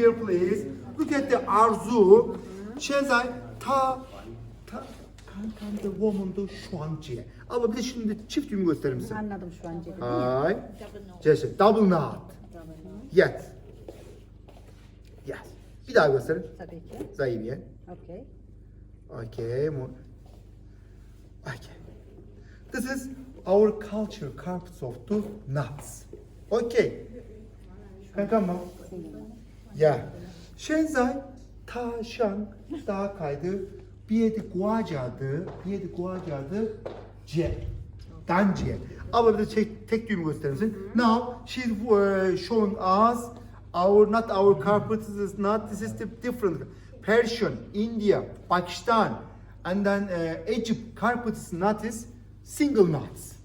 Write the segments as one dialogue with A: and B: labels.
A: Here please. Look at the Arzu. 现在看的我们的双节. Ama bir de şimdi çift düğümü gösterir misin?
B: Anladım şu an.
A: Ay. Cesur. Double knot. Yes. Yes. Bir daha gösterin.
B: Tabii ki.
A: Zahimiye.
B: Okay.
A: Okay. Okay. This is our culture carpets of the knots. Okay. 잠깐만. Yeah. 现在他想打开的别的国家的节单节. Ama bir de tek düğümü gösterir misin? Now she's showing us not our carpet. This is the different Persian, India, Pakistan, and then Egypt carpets knot is single knots.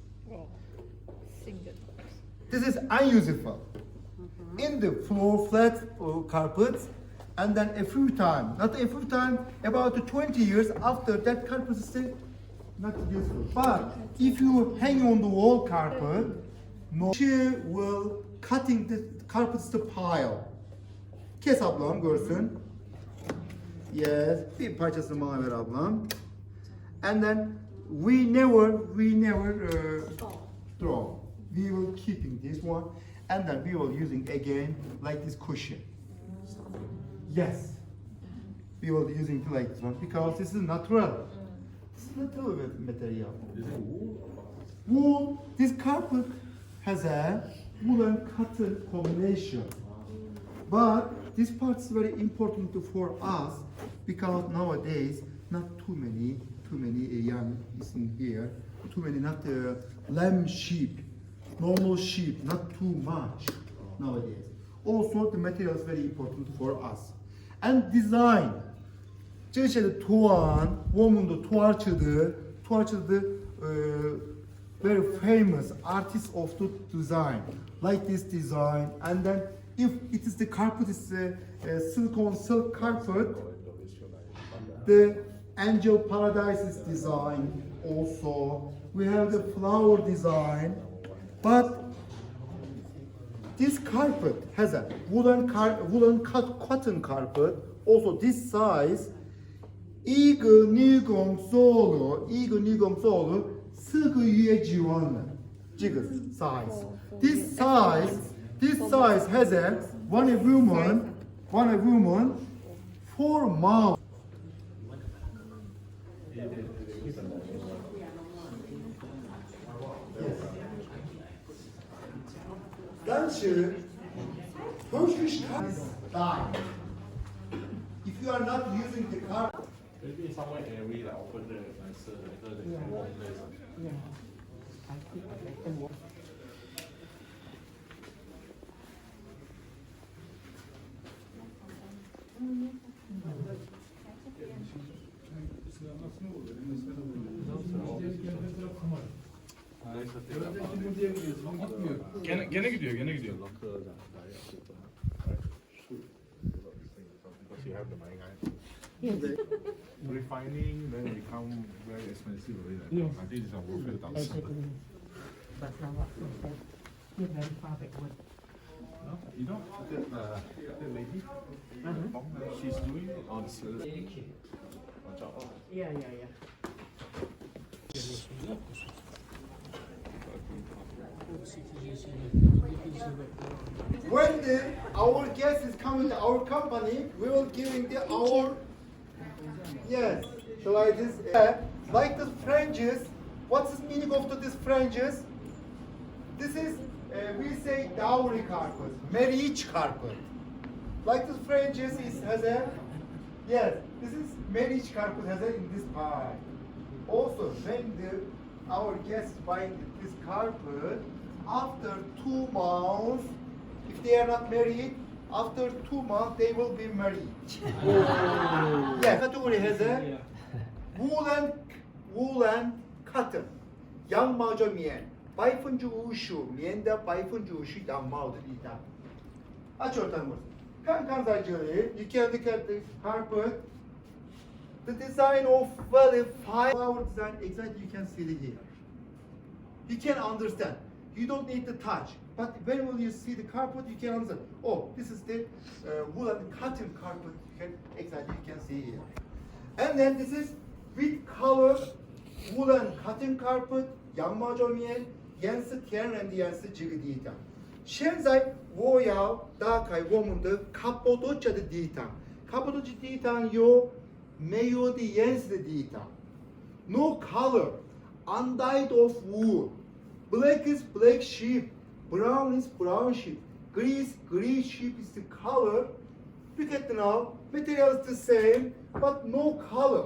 A: This is unusual. In the floor flat carpets, and then about 20 years after that carpet is still not useful. But if you hang on the wall carpet, she will cutting the carpets to pile. Kes ablam görsün. Yes, bir parçasını bana ver ablam. And then we never throw. We will keeping this one, and then we will using again like this cushion. Yes, we will using like this one because this is natural. This is natural material. Wool. This carpet has a woolen cotton combination, but this part is very important for us because nowadays not too many young is in here. Too many not lamb sheep, normal sheep, not too much nowadays. Also, the material is very important for us. And design. 这些的图案，我们的图案的 very famous artists of the design, like this design. And then if it is the carpet is silicone silk carpet, the angel paradise design also. We have the flower design, but this carpet has a woolen cotton carpet. Also this size, 이거 니공 솔로, 스个月지원.这个 size. This size has a one woman 4 months. Turkish is dying. If you are not using the car,
C: maybe somewhere airy like open the nicer, like the warm place. Gene gidiyor. Because you have the money, right? Refining then become very expensive already.
D: Yes.
C: I think it's worth $1,000.
D: But now you're very far backward.
C: No, you know that lady, she's doing on
D: Yeah.
A: when our guest is coming to our company, we will giving our yes. Shall I this like the fringes? What's the meaning of this fringes? This is we say dowry carpet, marriage carpet. Like the fringes has a yes. This is marriage carpet has a in this part. Also, when our guests buying this carpet, after 2 months, if they are not married, after 2 months they will be married. Yeah, category has a woolen cotton, 양마저 면, 50% 면다 50% 양마오들 있다. 아주 좋다는 거죠. 간간사절이 you can look at the carpet. The design of very fine flower design exactly you can see it here. You can understand. You don't need to touch. But when will you see the carpet, you can answer, oh, this is the woolen cotton carpet. You can exactly you can see here. And then this is with color woolen cotton carpet. 양마 좀 yen, 颜色天然的颜色这个地方。现在我要打开我们的卡波多加的地方。卡波多加地方有没有的颜色的地方 ？No color, undyed of wool. Black is black sheep, brown is brown sheep, gray is gray sheep is the color. Look at now, material is the same, but no color.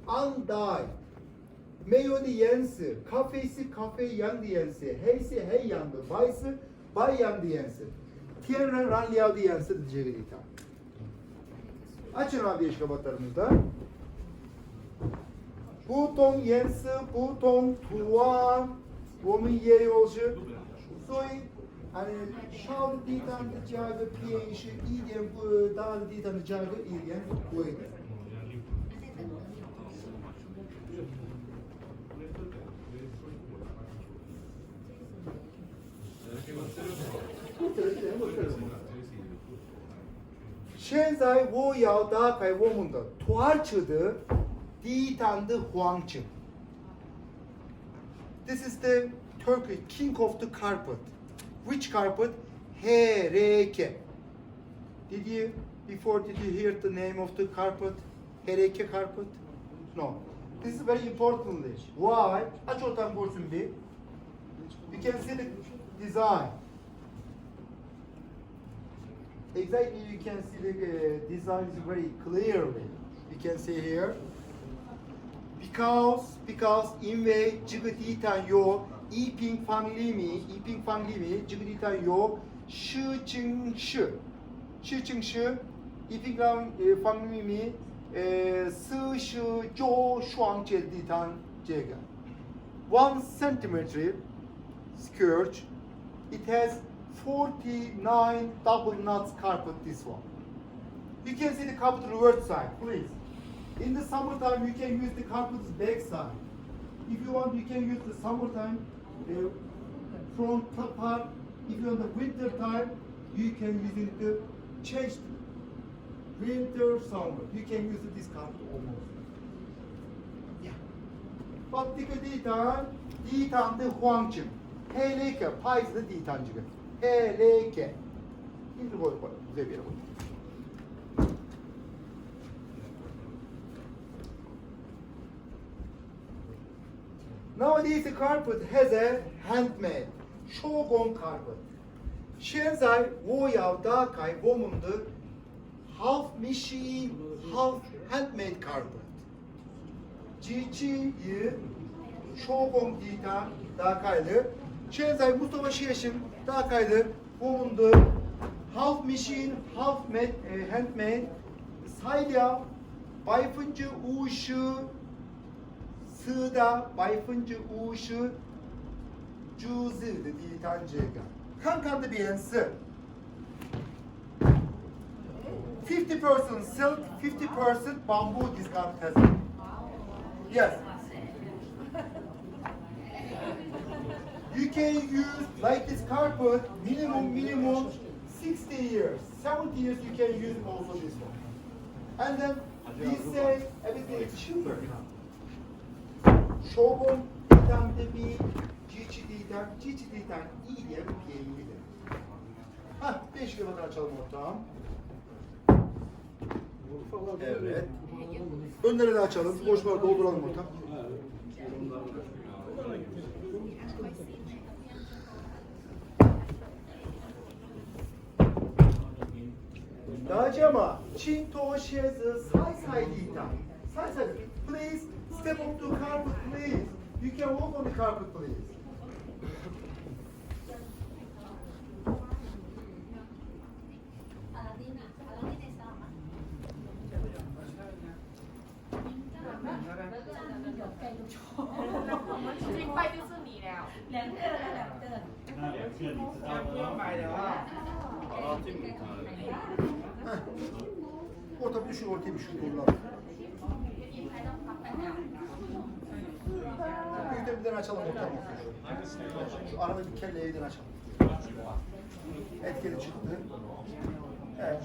A: Undyed. 没有的颜色，咖啡是咖啡一样的颜色，黑是黑一样的，白是白一样的颜色，天然染料的颜色的这个地方。Açın abi eşkabatlarımızda. Bu ton 颜色，不同图案，我们也有是，所以少的地方的价格便宜是一点不，大的地方的价格一点贵的。现在我要打开我们的土耳其的地毯的黄金。This is the Turkish king of the carpet. Which carpet? Hereke. Did you hear the name of the carpet? Hereke carpet? No. This is very importantly. Why? Aç ortam görsün bir. You can see the design. Exactly, you can see the design is very clearly. You can see here. Because in way Jigditan yo Yiping family mi Jigditan yo Shu Yiping family mi Si Shu Jo Shuang Jigditan Jega. 1 centimeter skirt. It has 49 double knots carpet, this one. You can see the carpet reverse side, please. In the summertime, you can use the carpet's back side. If you want, you can use the summertime front part. If you want the winter time, you can use it to change winter, summer. You can use this carpet almost. Yeah. But the ditan the huangqing. Heleke, paiz the ditan jiga. Heleke. İndir koy, güzel bir yere koy. Nowadays the carpet has a handmade shogun carpet. 现在我要打开我们的 half machine, half handmade carpet. 机器与shogun ditan 打开了。现在Mustafa Şeşim 打开了我们的 half machine, half handmade 材料50%是的50%竹子的地毯这个，看看这边是 50% silk, 50% bamboo discount has it. Yes. You can use like this carpet minimum 60 years, 70 years you can use also this one. And then we say everything is cheaper. Shogun ditan'da bir cici ditan iyi diye bir piyenidir. Hah, 5 kilometre açalım ortağım. Evet. Önleri de açalım, boşları dolduralım ortağım. Dacama, Çinto şezi say ditan. Say. Please step up to carpet, please. You can walk on the carpet, please. Orta bir şu ortaya bir şu doğrular. Büyükten birden açalım ortamı. Şu aradaki kelleyi açalım. Etkili çıktı. Evet.